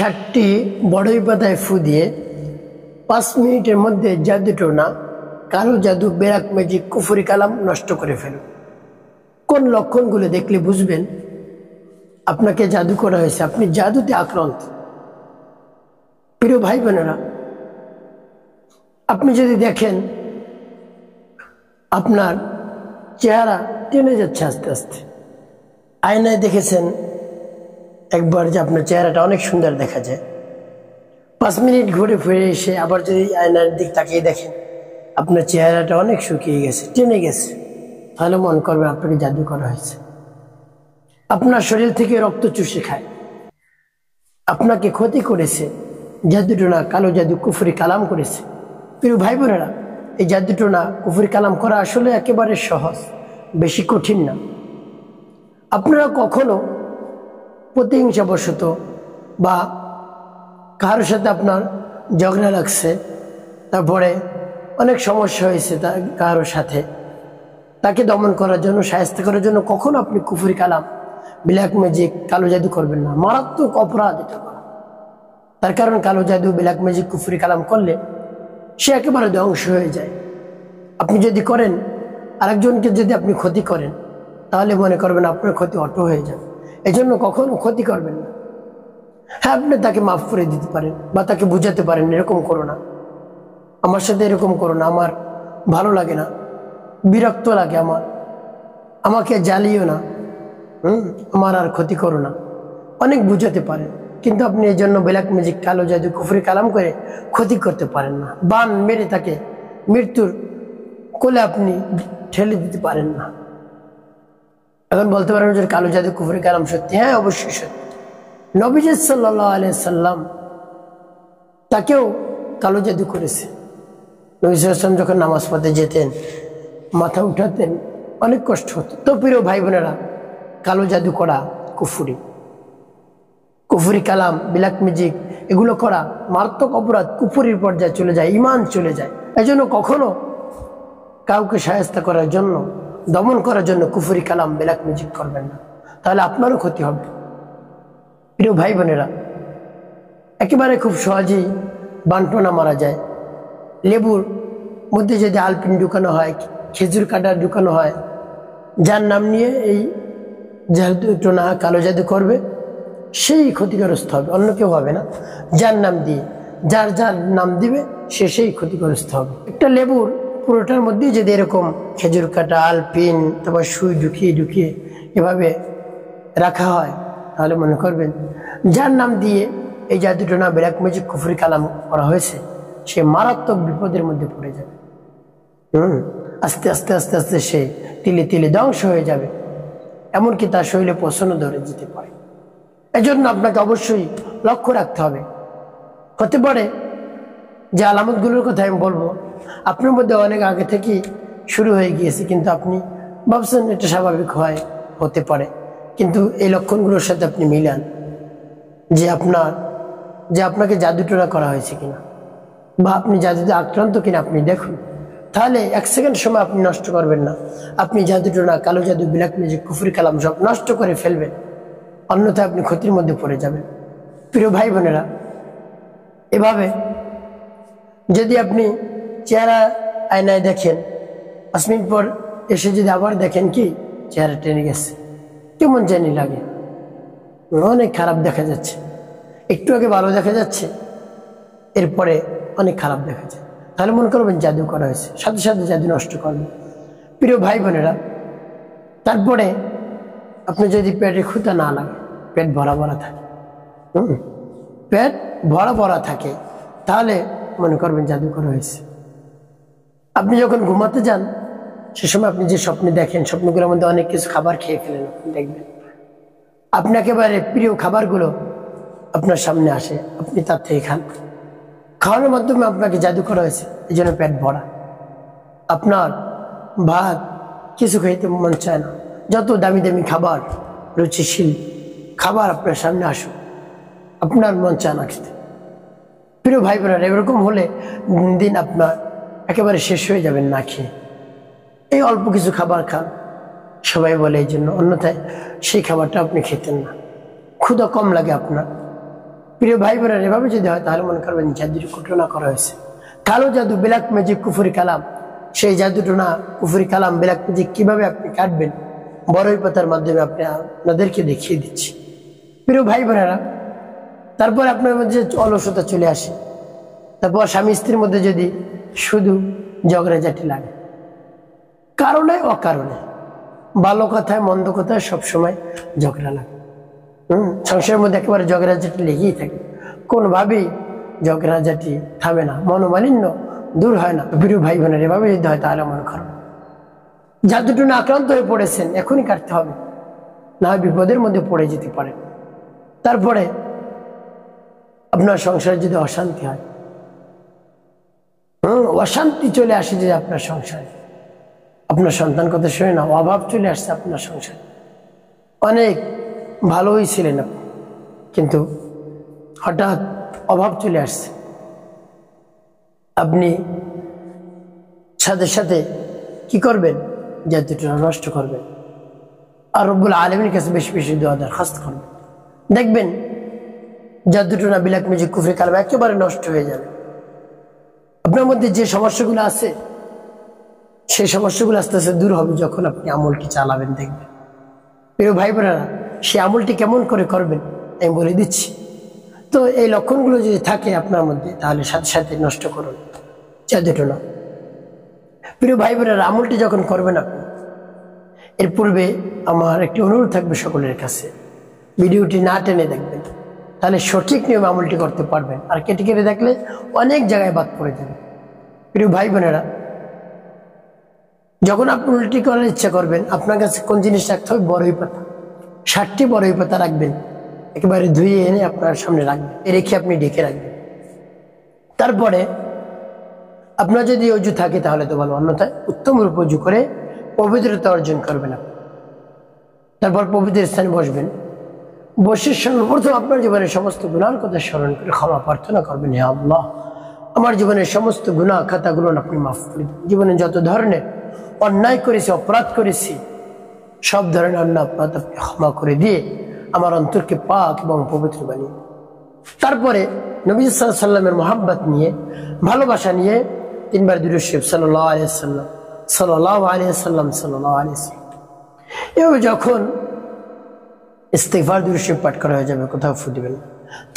60টি বড়ই পাতায় ফু দিয়ে 5 মিনিটের মধ্যে জাদুটোনা, কালো জাদু, ব্ল্যাক ম্যাজিক, কুফরি কালাম নষ্ট করে ফেলুন। কোন লক্ষণগুলো দেখলে বুঝবেন আপনাকে জাদু করা হয়েছে, আপনি জাদুতে আক্রান্ত? প্রিয় ভাই বোনেরা, আপনি যদি দেখেন আপনার চেহারা টেনে যাচ্ছে আস্তে আস্তে, আয়নায় দেখেছেন একবার যে আপনার চেহারাটা অনেক সুন্দর দেখা যায়, 5 মিনিট ঘুরে ফিরে এসে আবার যদি আয়নার দিক তাকিয়ে দেখেন আপনার চেহারাটা অনেক শুকিয়ে গেছে, টেনে গেছে, তাহলে মনে করবেন আপনাকে জাদু করা হয়েছে। আপনার শরীর থেকে রক্ত চুষে খায়, আপনাকে ক্ষতি করেছে, জাদুটোনা, কালো জাদু, কুফরি কালাম করেছে। প্রিয় ভাই বোনেরা, এই জাদুটোনা, কুফরি কালাম করা আসলে একেবারে সহজ, বেশি কঠিন না। আপনারা কখনো প্রতিহিংসাবশত বা কারোর সাথে আপনার ঝগড়া লাগছে, তারপরে অনেক সমস্যা হয়েছে কারোর সাথে, তাকে দমন করার জন্য, শায়েস্তা করার জন্য কখনো আপনি কুফরি কালাম, ব্ল্যাক ম্যাজিক, কালো জাদু করবেন না। মারাত্মক অপরাধ এটা করা। তার কারণ কালো জাদু, ব্ল্যাক ম্যাজিক, কুফরি কালাম করলে সে একেবারে ধ্বংস হয়ে যায়। আপনি যদি করেন, আরেকজনকে যদি আপনি ক্ষতি করেন, তাহলে মনে করবেন আপনার ক্ষতি অটো হয়ে যাবে। এই জন্য কখনো ক্ষতি করবেন না। হ্যাঁ, আপনি তাকে মাফ করে দিতে পারেন বা তাকে বুঝাতে পারেন, এরকম করো না, আমার সাথে এরকম করো না, আমার ভালো লাগে না, বিরক্ত লাগে আমার, আমাকে জ্বালিও না, আমার আর ক্ষতি করো না, অনেক বুঝাতে পারেন। কিন্তু আপনি এই জন্য ব্ল্যাক ম্যাজিক, কালো জাদু, কুফরি কালাম করে ক্ষতি করতে পারেন না। বান মেরে তাকে মৃত্যুর কোলে আপনি ঠেলে দিতে পারেন না। এখন বলতে পারেন যে কালো জাদু, কুফরি কালাম সত্যি? হ্যাঁ, অবশ্যই সত্যি। নবীজি সাল্লাল্লাহু আলাইহি সাল্লাম তাকেও কালো জাদু করেছে। নবী সাল্লাল্লাহু আলাইহি সাল্লাম যখন নামাজ পড়তে যেতেন, মাথা উঠাতেন, অনেক কষ্ট হতো। তো প্রিয় ভাই বোনেরা, কালো জাদু করা কুফরি, কুফরি কালাম, ব্ল্যাক ম্যাজিক এগুলো করা মারাত্মক অপরাধ, কুফরির পর্যায়ে চলে যায়, ঈমান চলে যায়। এই জন্য কখনো কাউকে শায়েস্তা করার জন্য, দমন করার জন্য কুফরি কালাম, ব্ল্যাক ম্যাজিক করবেন না, তাহলে আপনারও ক্ষতি হবে। প্রিয় ভাই বোনেরা, একেবারে খুব সহজেই বানটোনা মারা যায়। লেবুর মধ্যে যদি আলপিন ঢুকানো হয়, খেজুর কাটা ঢুকানো হয়, যার নাম নিয়ে এই জাদুটোনা, কালো জাদু করবে, সেই ক্ষতিগ্রস্ত হবে, অন্য কেউ হবে না। যার নাম দিয়ে, যার যার নাম দিবে সে সেই ক্ষতিগ্রস্ত হবে। একটা লেবুর পুরোটার মধ্যেই যদি এরকম খেজুর কাটা, আলপিন, তারপর সুই ঢুকিয়ে ঢুকিয়ে এভাবে রাখা হয়, তাহলে মনে করবেন যার নাম দিয়ে এই জাদুটোনা, ব্ল্যাক ম্যাজিক, কুফরি কালাম করা হয়েছে, সে মারাত্মক বিপদের মধ্যে পড়ে যাবে। আস্তে আস্তে আস্তে আস্তে সে তিলে তিলে ধ্বংস হয়ে যাবে, এমনকি তার শরীরে পছন্দ ধরে যেতে পারে। এজন্য আপনাকে অবশ্যই লক্ষ্য রাখতে হবে। হতে পারে যে আলামতগুলোর কথা আমি বলবো আপনার মধ্যে অনেক আগে থেকেই শুরু হয়ে গিয়েছে, কিন্তু আপনি ভাবছেন এটা স্বাভাবিক হতে পারে, কিন্তু এই লক্ষণগুলোর সাথে আপনি মিলান যে আপনাকে জাদুটোনা করা হয়েছে কিনা, বা আপনি জাদুতে আক্রান্ত কিনা আপনি দেখুন। তাহলে 1 সেকেন্ড সময় আপনি নষ্ট করবেন না, আপনি জাদুটোনা, কালো জাদু, ব্ল্যাক ম্যাজিক, কুফরি কালাম সব নষ্ট করে ফেলবেন, অন্যথায় আপনি ক্ষতির মধ্যে পড়ে যাবেন। প্রিয় ভাই বোনেরা, এভাবে যদি আপনি চেহারা আয়নায় দেখেন, 5 মিনিট পর এসে যদি আবার দেখেন কি চেহারা টেনে গেছে, কেমন জানি লাগে, অনেক খারাপ দেখা যাচ্ছে, একটু আগে ভালো দেখা যাচ্ছে, এরপরে অনেক খারাপ দেখা যায়, তাহলে মনে করবেন জাদু করা হয়েছে, সাথে সাথে জাদু নষ্ট করবেন। প্রিয় ভাই বোনেরা, তারপরে আপনি যদি পেটে ক্ষুধা না লাগে, পেট ভরা ভরা থাকে, পেট ভরা ভরা থাকে, তাহলে মনে করবেন জাদু করা হয়েছে। আপনি যখন ঘুমাতে যান, সে সময় আপনি যে স্বপ্নে দেখেন, স্বপ্নগুলোর মধ্যে অনেক কিছু খাবার খেয়ে ফেলেন, দেখবেন আপনি একেবারে প্রিয় খাবারগুলো আপনার সামনে আসে, আপনি তার থেকে খান। খাওয়ানোর মাধ্যমে আপনাকে জাদু করা হয়েছে, এই জন্য পেট ভরা, আপনার ভাত কিছু খেতে মন চায় না। যত দামি দামি খাবার, রুচিশীল খাবার আপনার সামনে আসুক, আপনার মন চায় না খেতে। প্রিয় ভাই বোনেরা, এরকম হলে দিন আপনার একেবারে শেষ হয়ে যাবেন না খেয়ে। এই অল্প কিছু খাবার খান, সবাই বলে এই জন্য, অন্যথায় সেই খাবারটা আপনি খেতেন না, ক্ষুধা কম লাগে আপনার। প্রিয় ভাই বোনেরা, এভাবে যদি হয় তাহলে মনে করবেন জাদুর ঘটনা করা হয়েছে। কালো জাদু, ব্ল্যাক ম্যাজিক, কুফরি কালাম, সেই জাদুটনা কুফরি কালাম ব্ল্যাক ম্যাজিক কিভাবে আপনি কাটবেন বড়ই পাতার মাধ্যমে আপনাদেরকে দেখিয়ে দিচ্ছি। প্রিয় ভাই বোনেরা, তারপর আপনার মধ্যে অলসতা চলে আসে, তারপর স্বামী স্ত্রীর মধ্যে যদি শুধু ঝগড়াঝাটি লাগে, কারণে অকারণে, ভালো কথায় মন্দ কথায় সবসময় ঝগড়া লাগে। সংসারের মধ্যে একেবারে ঝগড়াঝাটি লেগেই থাকে, কোনোভাবেই ঝগড়াঝাটি থামে না, মনোমালিন্য দূর হয় না। প্রিয় ভাই বোনের, এভাবে যদি হয় তাহলে মনে করো জাদুটনা আক্রান্ত হয়ে পড়েছেন, এখনই কাটতে হবে, না হয় বিপদের মধ্যে পড়ে যেতে পারেন। তারপরে আপনার সংসারে যদি অশান্তি হয়, অশান্তি চলে আসে যে আপনার সংসারে, আপনার সন্তান কথা শুনে না, অভাব চলে আসছে আপনার সংসারে, অনেক ভালোই ছিলেন আপনি, কিন্তু হঠাৎ অভাব চলে আসছে, আপনি সাথে সাথে কি করবেন? জাদুটনা নষ্ট করবেন আর রব্বুল আলামিনের কাছে বেশি বেশি দোয়া দরখাস্ত করবেন। দেখবেন জাদুটনা ব্ল্যাক ম্যাজিক কুফরি কালাম একেবারে নষ্ট হয়ে যাবে। আপনার মধ্যে যে সমস্যাগুলো আছে সেই সমস্যাগুলো আস্তে আস্তে দূর হবে যখন আপনি আমলটি চালাবেন। দেখবেন প্রিয় ভাই বোনেরা, সেই আমলটি কেমন করে করবেন আমি বলে দিচ্ছি। তো এই লক্ষণগুলো যদি থাকে আপনার মধ্যে তাহলে সাথে সাথে নষ্ট করুন জাদুটনা। প্রিয় ভাই বোনেরা, আমলটি যখন করবেন আপনি, এর পূর্বে আমার একটি অনুরোধ থাকবে সকলের কাছে, ভিডিওটি না টেনে দেখবেন, তাহলে সঠিক নিয়মে আমলটি করতে পারবেন। আর কেটে কেটে দেখলে অনেক জায়গায় বাদ পড়ে যাবে। প্রিয় ভাই বোনেরা, যখন আপনি উল্টি করার ইচ্ছা করবেন, আপনার কাছে কোন জিনিস রাখতে হবে? বড়ই পাতা, 60টি বড়ই পাতা রাখবেন, একেবারে ধুয়ে এনে আপনার সামনে রাখবেন, রেখে আপনি ঢেকে রাখবেন। তারপরে আপনার যদি অজু থাকে তাহলে তো ভালো, অন্যথায় উত্তম রূপ অজু করে পবিত্রতা অর্জন করবেন আপনি। তারপর পবিত্র স্থানে বসবেন, বসে সর্বপ্রথম আপনার জীবনের সমস্ত গুনার কথা স্মরণ করে ক্ষমা প্রার্থনা করবেন, হে আল্লাহ, আমার জীবনের সমস্ত গুনাহ খাতাগুলো আপনি মাফ করে দিন। জীবনে যত ধরনের অন্যায় করেছি, অপরাধ করেছি, সব ধরনের অন্যায় অপরাধ আপনি ক্ষমা করে দিয়ে আমার অন্তরকে পাক এবং পবিত্র বানিয়ে। তারপরে নবী সাল্লাল্লাহু আলাইহি সাল্লামের মহব্বত নিয়ে, ভালোবাসা নিয়ে 3 বার দুরূদ শরীফ সাল্লাল্লাহু আলাইহি ওয়াসাল্লাম, সাল্লাল্লাহু আলাইহি ওয়াসাল্লাম, সাল্লাল্লাহু আলাইহি ওয়াসাল্লাম, এভাবে যখন ইস্তিগফার দুরূদ শরীফ পাঠ করা হয়ে যাবে, কোথাও ফু দিবেন।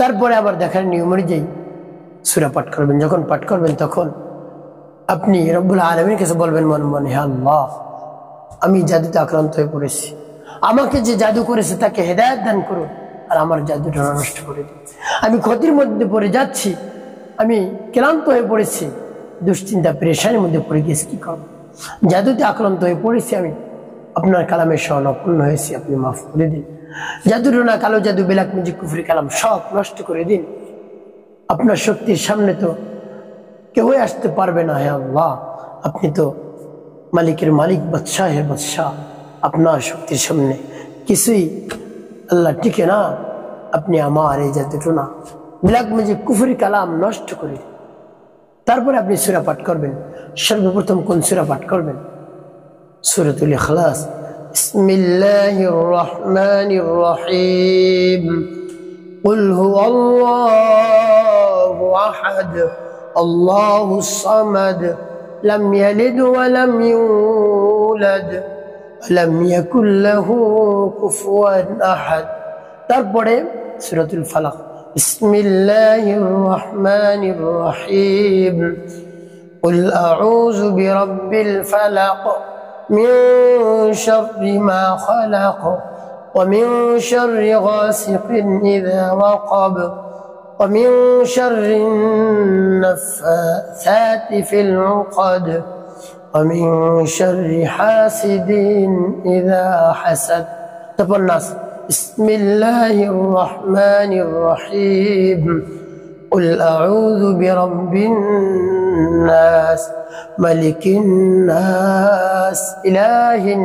তারপরে আবার দেখার নিয়ম অনুযায়ী সূরা পাঠ করবেন। যখন পাঠ করবেন তখন আপনি রব্বুল আলামিনের কাছে বলবেন মনে মনে, হে আল্লাহ, আমি জাদুতে আক্রান্ত হয়ে পড়েছি, আমাকে যে জাদু করেছে তাকে হেদায়েত দান করুন আর আমার জাদুটা নষ্ট করে দিন। আমি ক্ষতির মধ্যে পড়ে যাচ্ছি, আমি ক্লান্ত হয়ে পড়েছি, দুশ্চিন্তা পেরেশানির মধ্যে পড়ে গিয়েছি, কি করব? জাদুতে আক্রান্ত হয়ে পড়েছি, আমি আপনার কালামের শরণাপন্ন হয়েছি, আপনি মাফ করে দিন। জাদুটনা, কালো জাদু, ব্ল্যাক ম্যাজিক, কুফরি কালাম সব নষ্ট করে দিন। আপনার শক্তির সামনে তো কেউই আসতে পারবে না, হে আল্লাহ, আপনি তো মালিকের মালিক, বাদশাহ হে বাদশাহ, আপনার শক্তির সামনে কিছুই আল্লাহ টিকে না। আপনি আমার এই জাদুটনা ব্ল্যাক ম্যাজিক কুফরি কালাম নষ্ট করে দিন। তারপরে আপনি সূরা পাঠ করবেন। সর্বপ্রথম কোন সূরা পাঠ করবেন? সূরাতুল ইখলাস। বিসমিল্লাহির রহমানির রহিম। কুল হুয়াল্লাহু আহাদ, আল্লাহুস সামাদ, লাম ইয়ালিদ ওয়া লাম ইউলাদ, লাম ইয়াকুল লাহু কুফুয়ান আহাদ। তারপরে সূরাতুল ফালাক। বিসমিল্লাহির রহমানির রহিম। কুল আউযু বিরাব্বিল ফালাক, মিন শাররি মা খালাক, ওয়া মিন শাররি গাসিকিন ইযা ওয়াকাব, ওয়া মিন শাররিন নাফাসাতি ফিল উকাদ, ওয়া মিন শাররি হাসিদিন ইযা হাসাদ। তারপর নাস। বিসমিল্লাহির রহমানির রহিম। কুল আউযু বিরাব্বিন নাস, মালিকিন নাস, ইলাহিন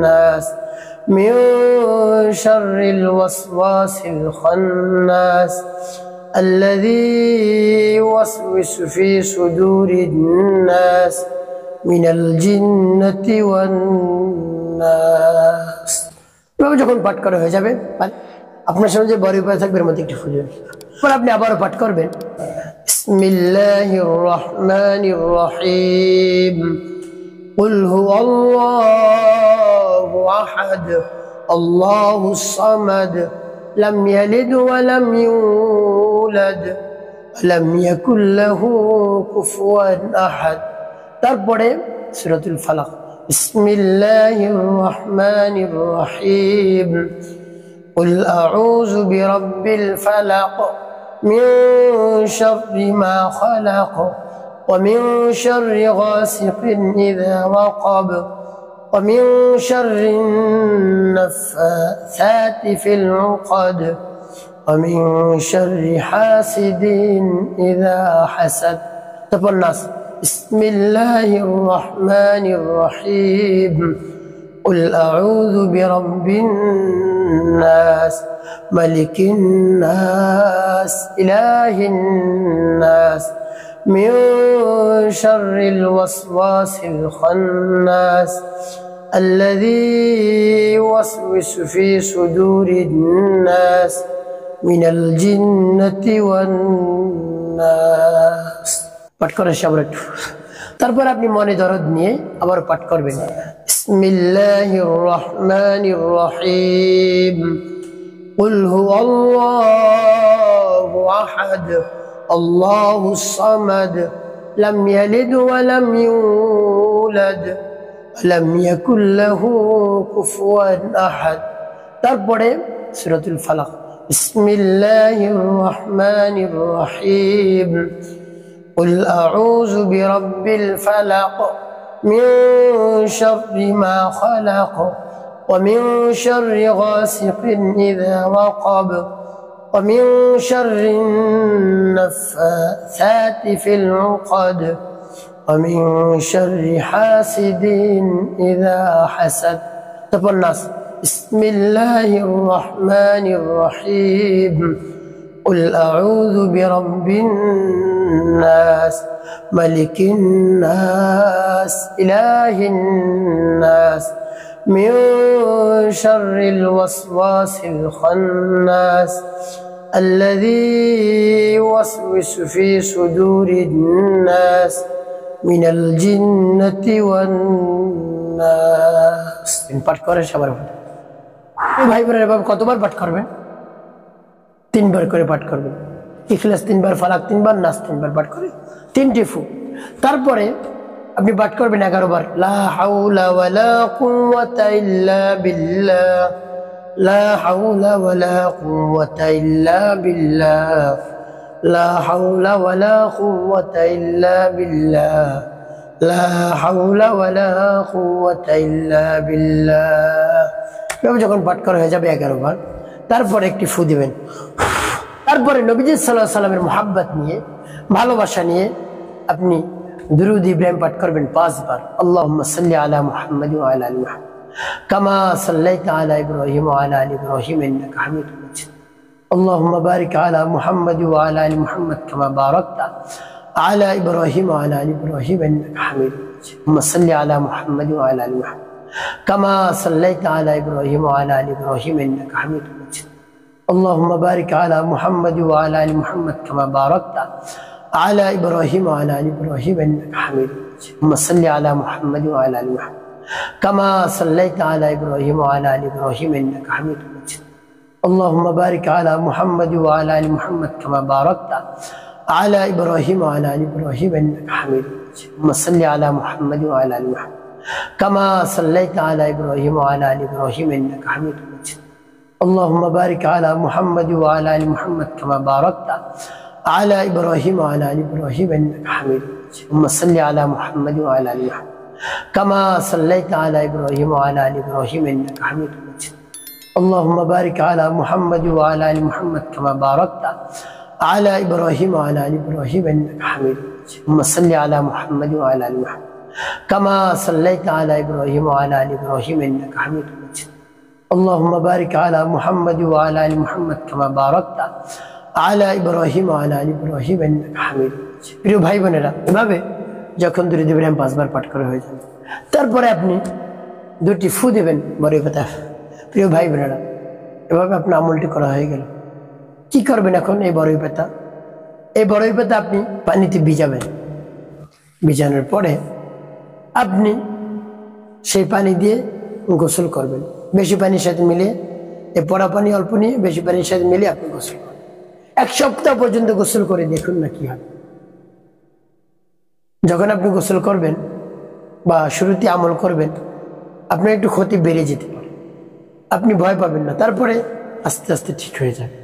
নাস, মিন শাররিল ওয়াসওয়াসিল খান্নাস, আল্লাযী ইউওয়াসওয়িসু ফী সুদুরিন নাস, মিনাল জিন্নাতি ওয়ান নাস। এভাবে যখন পাঠ করা হয়ে যাবে, আপনার সামনে যে বড় উপায় থাকবে এর মধ্যে একটু ফুল দিবেন। পরে আপনি আবারও পাঠ করবেন বিসমিল্লাহির রহমানির রহিম কুল হুয়াল্লাহু আহাদ আল্লাহুস সামাদ লাম ইয়ালিদ ওয়া লাম ইউলাদ লাম ইয়াকুল লাহু কুফুয়ান আহাদ। তারপরে সূরাতুল ফালাক বিসমিল্লাহির রহমানির রহিম কুল আউযু বিরাব্বিল ফালাক মিন শাররি মা খালাক ওয়া মিন শাররি গাসিকিন ইযা ওয়াকাব ওয়া মিন শাররিন নাফাসাতি ফিল উকাদ ومن شر حاسد إذا حسد. طبعا الناس بسم الله الرحمن الرحيم قل أعوذ برب الناس ملك الناس إله الناس من شر الوسواس الخناس الذي يوسوس في صدور الناس من الجنة والناس. পাঠ করেন সবাই একটু। তারপর আপনি মনে দরদ নিয়ে আবার পাঠ করবেন বিসমিল্লাহির রহমানির রহিম কুল হুয়াল্লাহু আহাদ আল্লাহুস সামাদ লাম ইয়ালিদ ওয়া লাম ইউলাদ লাম ইয়াকুল লাহু কুফুয়ান আহাদ। তারপরে সূরাতুল ফালাক বিসমিল্লাহির রহমানির রহিম কুল আউযু বিরাব্বিল ফালাক মিন শাররি মা খালাক ওয়া মিন শাররি গাসিকিন ইযা ওয়াকাব ওয়া মিন শাররিন নাফাসাতি ফিল উকাদ ওয়া মিন শাররি হাসিদিন ইযা হাসাদ. তারপর নাস বিসমিল্লাহির রহমানির রহিম কুল আউযু বিরাব্বিন নাস মালিকিন নাস ইলাহিন নাস মিন শাররিল ওয়াসওয়াসিল খান্নাস الذي يوسوس في صدور الناس من الجنة والناس. পাঠ করেন সবার ভাই বোনেরা এভাবে কতবার পাঠ করবেন? 3 বার করে পাঠ করবেন। ইখলাস 3 বার, ফালাক 3 বার, নাস 3 বার পাঠ করে 3টি ফু। তারপরে আপনি পাঠ করবেন 11 বার লা হাওলা ওয়ালা কুওয়াতা ইল্লা বিল্লাহ লা হাওলা ওয়ালা কুওয়াতা ইল্লা বিল্লাহ লা হাওলা ওয়ালা কুওয়াতা ইল্লা বিল্লাহ লা হাওলা ওয়ালা কুওয়াতা ইল্লা বিল্লাহ। যখন পাঠ করা হয়ে যাবে 11 বার, তারপরে একটি ফু দিবেন। তারপরে নবীজি সাল্লাল্লাহু আলাইহি ওয়াসাল্লামের মুহাব্বত নিয়ে, ভালোবাসা নিয়ে আপনি দুরূদ ইব্রাহিম পাঠ করবেন 5 বার। আল্লাহুম্মা সাল্লি আলা মুহাম্মাদ ওয়া আলা আলি মুহাম্মাদ কামা সাল্লাইতা আলা ইব্রাহিম ওয়া আলা আলি ইব্রাহিম ইন্নাকা হামিদুম মাজিদ। আল্লাহুম্মা বারিক আলা মুহাম্মাদ ওয়া আলা আলি মুহাম্মাদ কামা বারাকতা আলা ইব্রাহিম ওয়া আলা আলি ইব্রাহিম ইন্নাকা হামিদুম মাজিদ। আল্লাহুম্মা সাল্লি আলা মুহাম্মাদ ওয়া আলা আলি মুহাম্মাদ কামা সাল্লাইতা আলা ইব্রাহিম ওয়া আলা আলি ইব্রাহিম ইন্নাকা হামিদুম মাজিদ। اللهم بارك على محمد وعلى ال محمد كما باركت على ابراهيم وعلى ال ابراهيم انك حميد مجيد. اللهم صل على محمد وعلى ال محمد كما صليت على ابراهيم وعلى ال ابراهيم انك حميد مجيد. اللهم بارك على محمد وعلى ال محمد كما باركت على ابراهيم وعلى ال ابراهيم انك حميد مجيد. اللهم صل على محمد وعلى ال محمد كما صليت على ابراهيم وعلى ال ابراهيم انك حميد مجيد. اللهم بارك على محمد وعلى ال محمد كما باركت على ابراهيم وعلى ال ابراهيم انك حميد مجيد. اللهم صل على محمد وعلى ال محمد كما صليت على ابراهيم وعلى ال ابراهيم انك حميد مجيد. اللهم بارك على محمد وعلى ال محمد كما باركت على ابراهيم وعلى ال ابراهيم انك حميد مجيد. اللهم صل على محمد وعلى ال محمد كما صليت على ابراهيم وعلى ال ابراهيم انك حميد مجيد. اللهم بارك على محمد وعلى ال محمد كما باركت على ابراهيم وعلى ال ابراهيم انك حميد مجيد. প্রিয় ভাই বোনেরা, এভাবে যখন দুরূদ ইব্রাহিম 5 বার পাঠ করা হয়ে যাবে, তারপরে আপনি 2টি ফু দিবেন বড় কথা। প্রিয় ভাই বোনেরা, এভাবে আপনার আমলটি করা হয়ে গেল। কি করবেন এখন? এই বড়ই পাতা, এই বড়ই পাতা আপনি পানিতে ভিজাবেন। ভিজানোর পরে আপনি সেই পানি দিয়ে গোসল করবেন। বেশি পানির সাথে মিলিয়ে, এই পড়া পানি অল্প নিয়ে বেশি পানির সাথে মিলিয়ে আপনি গোসল করবেন। 1 সপ্তাহ পর্যন্ত গোসল করে দেখুন না কি হবে। যখন আপনি গোসল করবেন বা শুরুতে আমল করবেন, আপনার একটু ক্ষতি বেড়ে যেতে পারে, আপনি ভয় পাবেন না, তারপরে আস্তে আস্তে ঠিক হয়ে যাবে।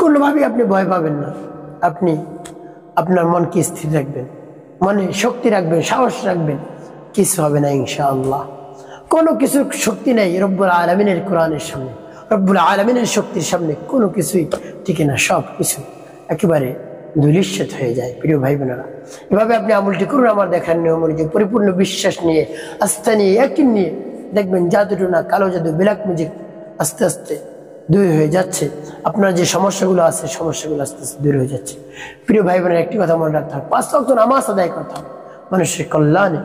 কোনোভাবেই আপনি ভয় পাবেন না। আপনি আপনার মনকে স্থির রাখবেন, মনে শক্তি রাখবেন, সাহস রাখবেন, কিছু হবে না ইনশাআল্লাহ। কোনো কিছুর শক্তি নেই রব্বুল আলামিনের কোরআনের সামনে, রব্বুল আলামিনের শক্তির সামনে কোনো কিছুই টিকে না, সব কিছু একেবারে ধূলিসাৎ হয়ে যায়। প্রিয় ভাই বোনেরা, এভাবে আপনি আমলটি করুন আমার দেখার নিয়ম অনুযায়ী, পরিপূর্ণ বিশ্বাস নিয়ে, আস্থা নিয়ে, ইয়াকিন নিয়ে। দেখবেন জাদু না, কালো জাদু, ব্ল্যাক ম্যাজিক আস্তে আস্তে দূর হয়ে যাচ্ছে। আপনার যে সমস্যাগুলো আছে, সমস্যাগুলো আস্তে আস্তে দূর হয়ে যাচ্ছে। প্রিয় ভাই বোনের, একটি কথা মনে রাখতে হবে, 5 ওয়াক্ত নামাজ আদায় করতে হবে, মানুষের কল্যাণে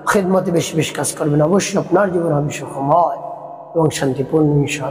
খিদমতে বেশি বেশি কাজ করবেন, অবশ্যই আপনার জীবন হবে সুখময় এবং শান্তিপূর্ণ ইনশাআল্লাহ।